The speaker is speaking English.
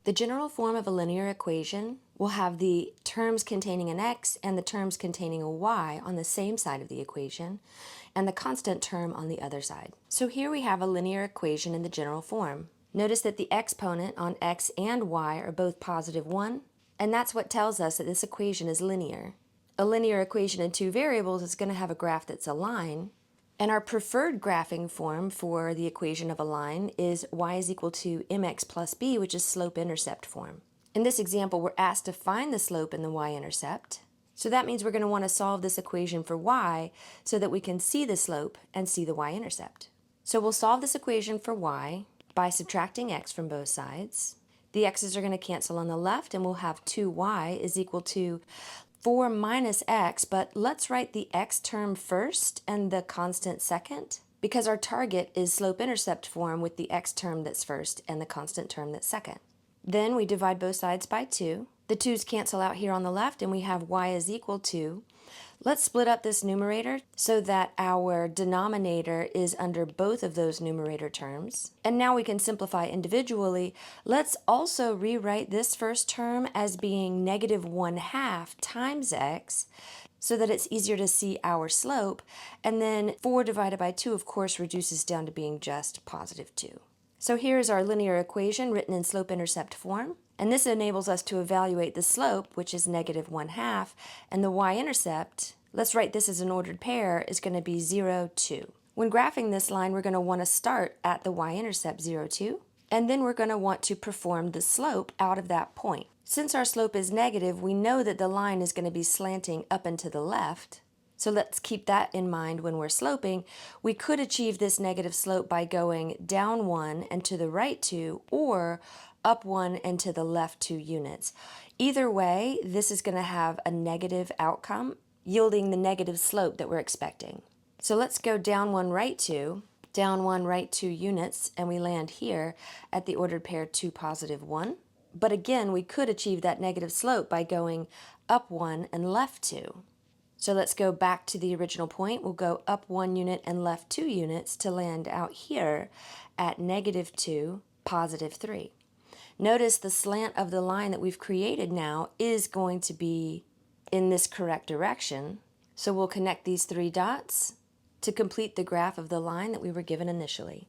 The general form of a linear equation will have the terms containing an x and the terms containing a y on the same side of the equation, and the constant term on the other side. So here we have a linear equation in the general form. Notice that the exponent on x and y are both positive 1, and that's what tells us that this equation is linear. A linear equation in two variables is going to have a graph that's a line, and our preferred graphing form for the equation of a line is y is equal to mx plus b, which is slope-intercept form. In this example, we're asked to find the slope in the y-intercept. So that means we're going to want to solve this equation for y so that we can see the slope and see the y-intercept. So we'll solve this equation for y by subtracting x from both sides. The x's are going to cancel on the left, and we'll have 2y is equal to 4 minus x, but let's write the x term first and the constant second, because our target is slope-intercept form with the x term that's first and the constant term that's second. Then we divide both sides by 2. The 2's cancel out here on the left, and we have y is equal to. Let's split up this numerator so that our denominator is under both of those numerator terms. And now we can simplify individually. Let's also rewrite this first term as being negative 1/2 times x so that it's easier to see our slope. And then 4 divided by 2, of course, reduces down to being just positive 2. So here's our linear equation written in slope-intercept form. And this enables us to evaluate the slope, which is negative 1/2, and the y-intercept, let's write this as an ordered pair, is going to be 0, 2. When graphing this line, we're going to want to start at the y-intercept 0, 2, and then we're going to want to perform the slope out of that point. Since our slope is negative, we know that the line is going to be slanting up and to the left. So let's keep that in mind when we're sloping. We could achieve this negative slope by going down 1 and to the right 2, or up 1 and to the left 2 units. Either way, this is going to have a negative outcome, yielding the negative slope that we're expecting. So let's go down 1, right 2, down 1, right 2 units, and we land here at the ordered pair 2, positive 1. But again, we could achieve that negative slope by going up 1 and left 2. So let's go back to the original point. We'll go up 1 unit and left 2 units to land out here at negative 2, positive 3. Notice the slant of the line that we've created now is going to be in this correct direction. So we'll connect these 3 dots to complete the graph of the line that we were given initially.